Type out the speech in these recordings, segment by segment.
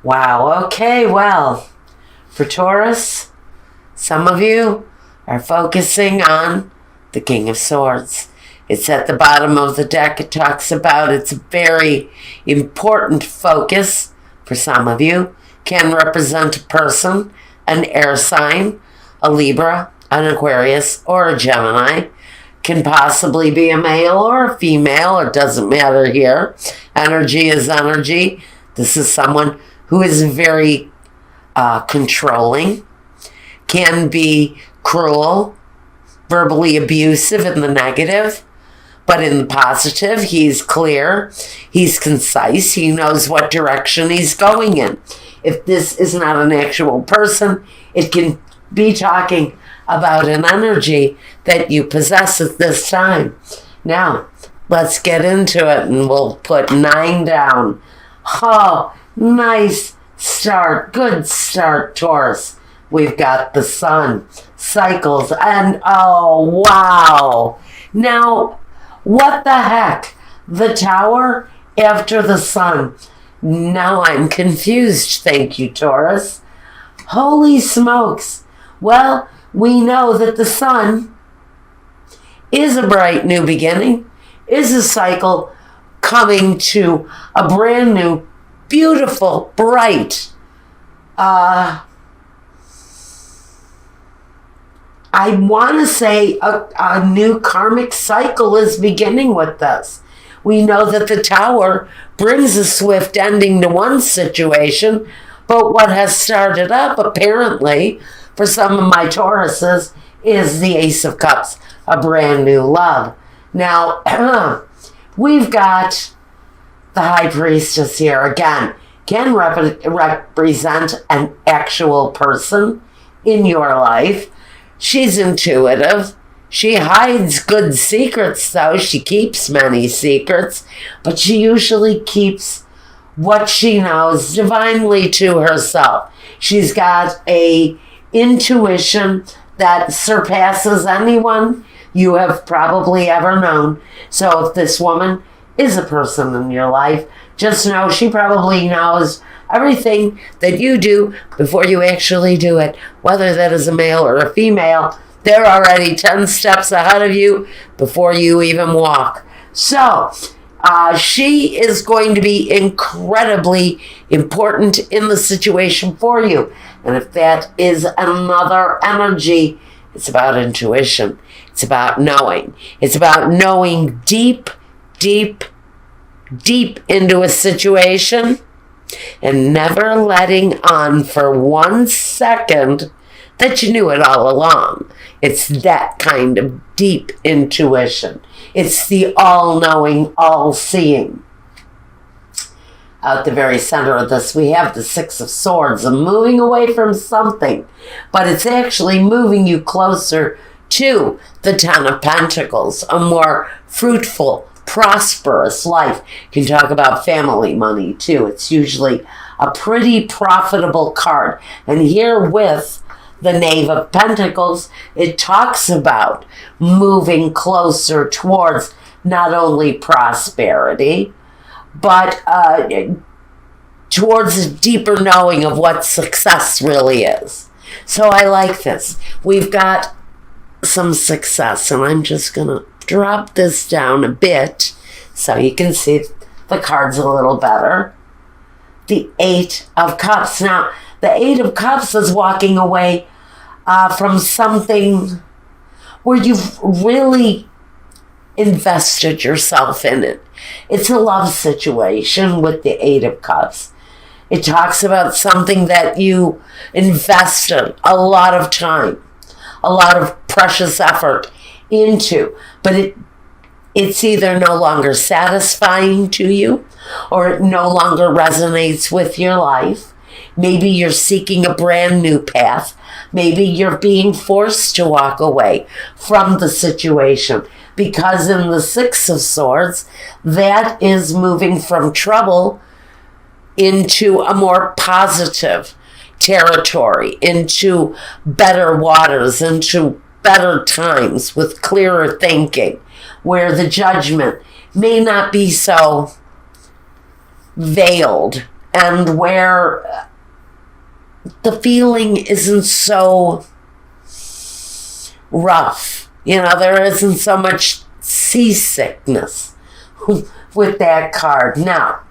Wow, okay, well, for Taurus, some of you are focusing on the King of Swords. It's at the bottom of the deck. It talks about it's a very important focus for some of you. Can represent a person, an air sign, a Libra, an Aquarius, or a Gemini. Can possibly be a male or a female. It doesn't matter here. Energy is energy. This is someone who is very controlling, can be cruel, verbally abusive in the negative, but in the positive, he's clear, he's concise, he knows what direction he's going in. If this is not an actual person, it can be talking about an energy that you possess at this time. Now, let's get into it, and we'll put 9 down. Oh, nice start. Good start, Taurus. We've got the sun, cycles, and oh, wow. Now, what the heck? The tower after the sun. Now I'm confused, thank you, Taurus. Holy smokes. Well, we know that the sun is a bright new beginning, is a cycle coming to a brand new, beautiful, bright, I want to say a new karmic cycle is beginning with this. We know that the tower brings a swift ending to one situation, but what has started up, apparently, for some of my Tauruses, is the Ace of Cups, a brand new love. Now, we've got the High Priestess here again. Can represent an actual person in your life. She's intuitive. She hides good secrets, though. She keeps many secrets, but she usually keeps what she knows divinely to herself. She's got a intuition that surpasses anyone you have probably ever known. So if this woman is a person in your life, just know she probably knows everything that you do before you actually do it. Whether that is a male or a female, they're already 10 steps ahead of you before you even walk. So, she is going to be incredibly important in the situation for you. And if that is another energy, it's about intuition. It's about knowing. It's about knowing deep, deep, deep into a situation and never letting on for 1 second that you knew it all along. It's that kind of deep intuition. It's the all-knowing, all-seeing. Out the very center of this, we have the Six of Swords, moving away from something, but it's actually moving you closer to the Ten of Pentacles, a more fruitful, prosperous life. You can talk about family money, too. It's usually a pretty profitable card. And here with the Knave of Pentacles, it talks about moving closer towards not only prosperity, but towards a deeper knowing of what success really is. So I like this. We've got some success, and I'm just going to drop this down a bit so you can see the cards a little better. The Eight of Cups. Now, the Eight of Cups is walking away from something where you've really invested yourself in it. It's a love situation with the Eight of Cups. It talks about something that you invested a lot of time, a lot of precious effort into, but it's either no longer satisfying to you or it no longer resonates with your life. Maybe you're seeking a brand new path. Maybe you're being forced to walk away from the situation because in the Six of Swords, that is moving from trouble into a more positive territory, into better waters, into better times with clearer thinking, where the judgment may not be so veiled and where the feeling isn't so rough. There isn't so much seasickness with that card. Now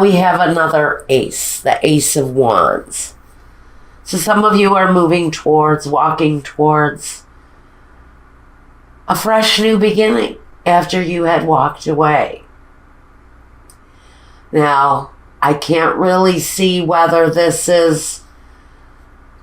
we have another ace, the Ace of Wands. So some of you are walking towards a fresh new beginning after you had walked away. Now, I can't really see whether this is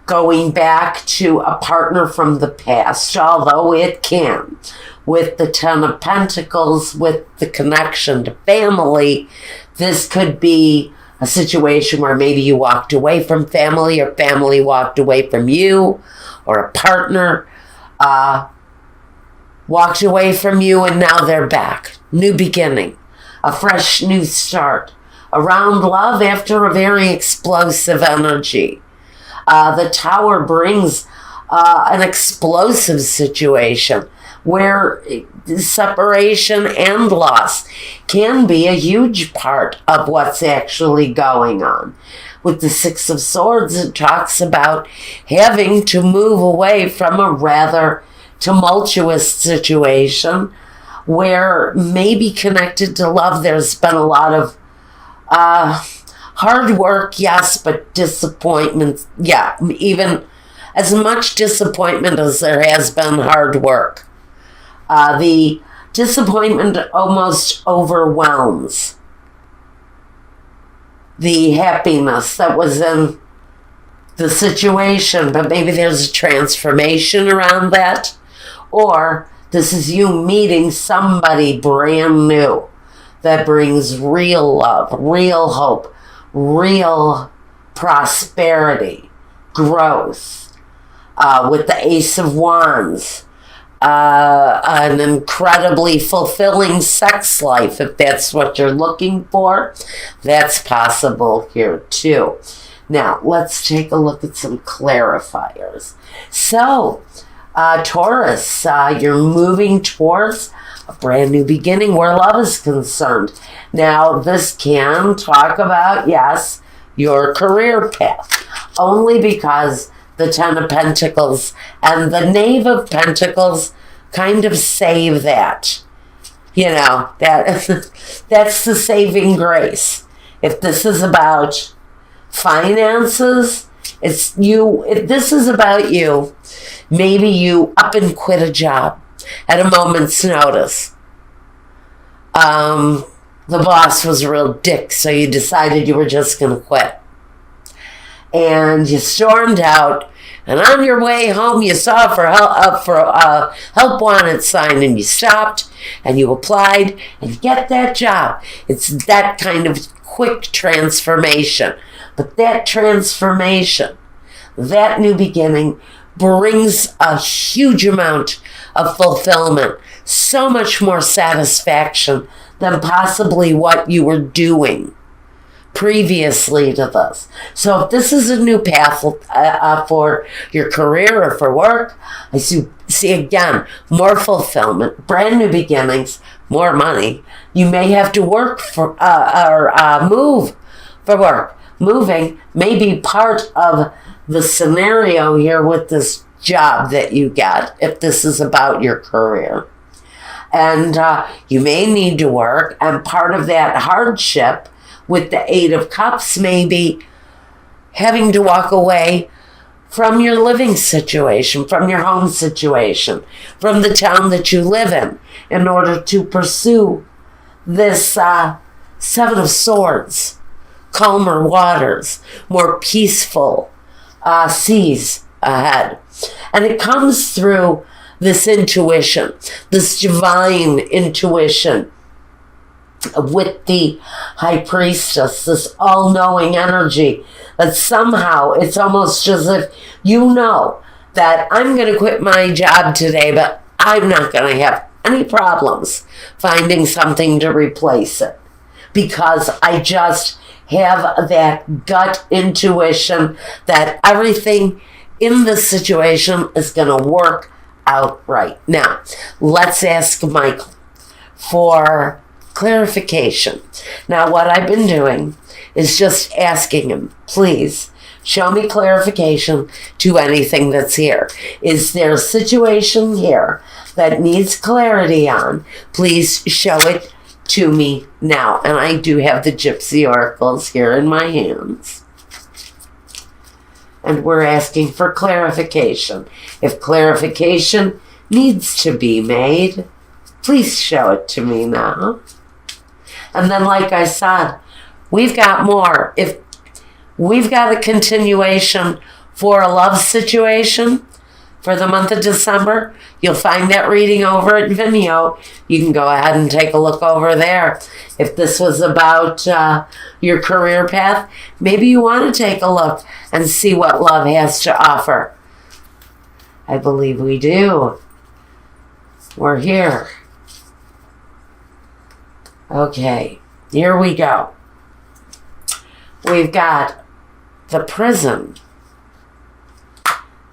going back to a partner from the past, although it can. With the Ten of Pentacles, with the connection to family, this could be a situation where maybe you walked away from family, or family walked away from you, or a partner walked away from you and now they're back. New beginning, a fresh new start. Around love after a very explosive energy. The Tower brings an explosive situation where separation and loss can be a huge part of what's actually going on. With the Six of Swords, it talks about having to move away from a rather tumultuous situation where maybe connected to love there's been a lot of hard work, yes, but disappointment, yeah, even as much disappointment as there has been hard work. The disappointment almost overwhelms the happiness that was in the situation, but maybe there's a transformation around that, or this is you meeting somebody brand new that brings real love, real hope, real prosperity, growth. With the Ace of Wands, an incredibly fulfilling sex life, if that's what you're looking for, that's possible here too. Now, let's take a look at some clarifiers. So, Taurus, you're moving towards a brand new beginning where love is concerned. Now, this can talk about, yes, your career path, only because the Ten of Pentacles and the Knave of Pentacles kind of save that. That's the saving grace. If this is about finances, it's you. If this is about you, maybe you up and quit a job at a moment's notice. The boss was a real dick, so you decided you were just going to quit. And you stormed out, and on your way home, you saw a help wanted sign, and you stopped, and you applied, and you get that job. It's that kind of quick transformation. But that transformation, that new beginning, brings a huge amount of fulfillment, so much more satisfaction than possibly what you were doing previously to this. So if this is a new path for your career or for work, I see again, more fulfillment, brand new beginnings, more money. You may have to work for or move for work. Moving may be part of the scenario here with this job that you get, if this is about your career. And you may need to work, and part of that hardship with the Eight of Cups may be having to walk away from your living situation, from your home situation, from the town that you live in order to pursue this Seven of Swords, calmer waters, more peaceful seas ahead. And it comes through this intuition, this divine intuition with the High Priestess, this all-knowing energy that somehow it's almost as if you know that I'm going to quit my job today, but I'm not going to have any problems finding something to replace it, because I just have that gut intuition that everything in this situation is going to work out right. Now, let's ask Michael for clarification. Now, what I've been doing is just asking him, please, show me clarification to anything that's here. Is there a situation here that needs clarity on? Please show it to me now. And I do have the Gypsy Oracles here in my hands. And we're asking for clarification. If clarification needs to be made, please show it to me now. And then, like I said, we've got more. If we've got a continuation for a love situation for the month of December, you'll find that reading over at Vimeo. You can go ahead and take a look over there. If this was about your career path, maybe you want to take a look and see what love has to offer. I believe we do. We're here. Okay, here we go. We've got the prison,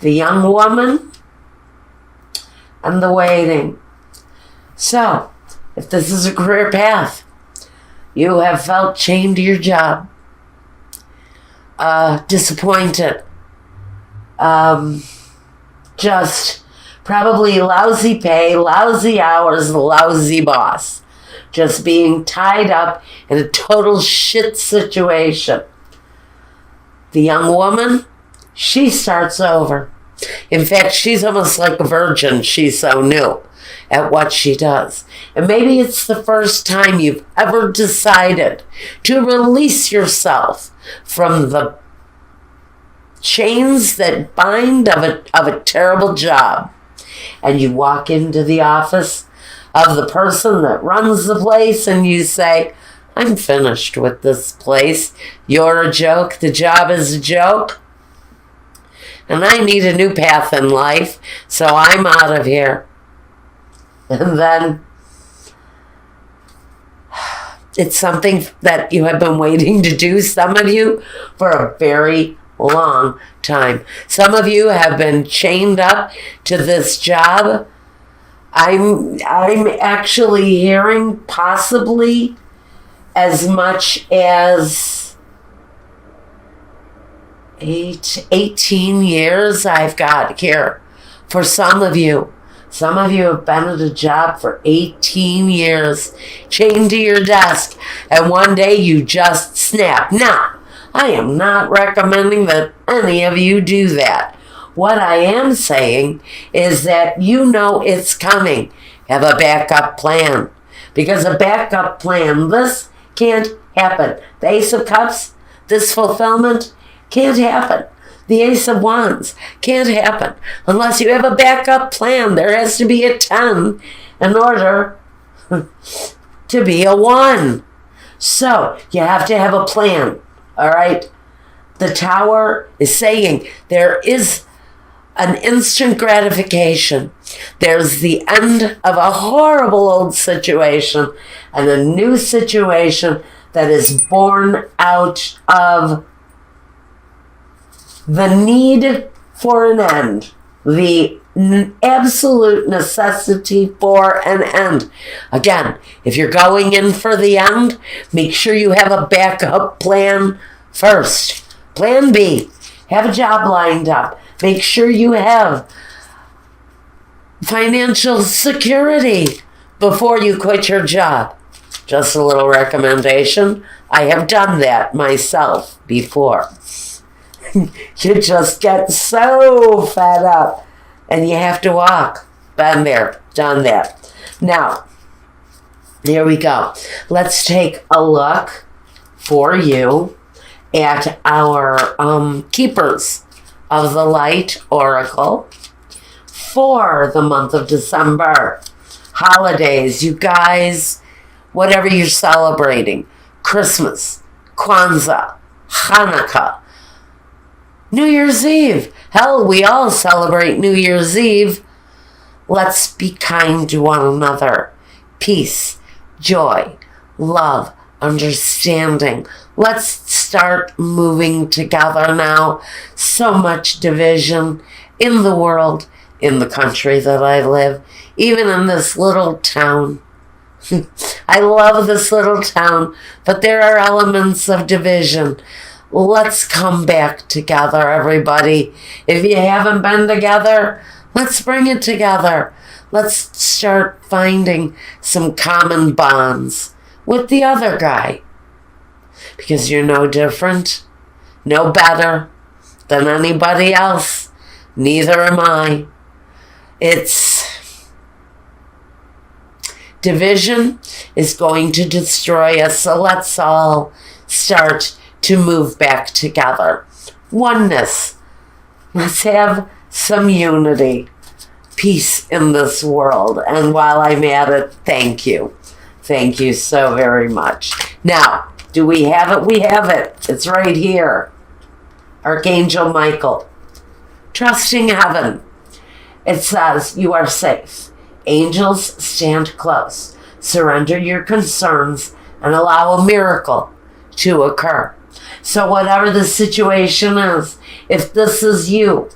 the young woman, and the waiting. So, if this is a career path, you have felt chained to your job, disappointed, just probably lousy pay, lousy hours, lousy boss. Just being tied up in a total shit situation. The young woman, she starts over. In fact, she's almost like a virgin. She's so new at what she does. And maybe it's the first time you've ever decided to release yourself from the chains that bind of a terrible job. And you walk into the office of the person that runs the place and you say, I'm finished with this place. You're a joke. The job is a joke. And I need a new path in life, so I'm out of here. And then it's something that you have been waiting to do, some of you, for a very long time. Some of you have been chained up to this job. I'm actually hearing possibly as much as 18 years I've got here for some of you. Some of you have been at a job for 18 years, chained to your desk, and one day you just snap. Now, I am not recommending that any of you do that. What I am saying is that you know it's coming. Have a backup plan. Because a backup plan, this can't happen. The Ace of Cups, this fulfillment, can't happen. The Ace of Wands can't happen unless you have a backup plan. There has to be a 10 in order to be a 1. So you have to have a plan, all right? The Tower is saying there is an instant gratification. There's the end of a horrible old situation and a new situation that is born out of the need for an end, the absolute necessity for an end. Again, if you're going in for the end, make sure you have a backup plan first. Plan B, have a job lined up. Make sure you have financial security before you quit your job. Just a little recommendation. I have done that myself before. You just get so fed up and you have to walk. Been there, done that. Now, here we go. Let's take a look for you at our Keepers of the Light Oracle for the month of December. Holidays, you guys, whatever you're celebrating, Christmas, Kwanzaa, Hanukkah, New Year's Eve. Hell, we all celebrate New Year's Eve. Let's be kind to one another. Peace, joy, love, understanding. Let's start moving together now. So much division in the world, in the country that I live, even in this little town. I love this little town, but there are elements of division. Let's come back together, everybody. If you haven't been together, let's bring it together. Let's start finding some common bonds with the other guy. Because you're no different, no better than anybody else. Neither am I. Division is going to destroy us, so let's all start to move back together. Oneness. Let's have some unity, peace in this world. And while I'm at it, thank you. Thank you so very much. Now, do we have it? We have it. It's right here. Archangel Michael. Trusting heaven. It says, you are safe. Angels, stand close. Surrender your concerns and allow a miracle to occur. So whatever the situation is, if this is you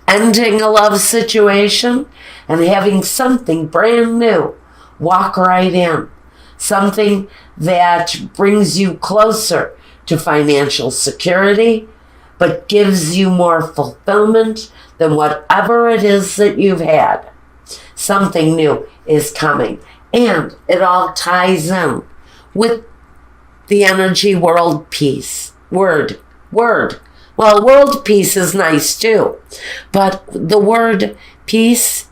ending a love situation and having something brand new walk right in, something that brings you closer to financial security, but gives you more fulfillment than whatever it is that you've had. Something new is coming. And it all ties in with the energy world peace. Word. Well, world peace is nice too. But the word peace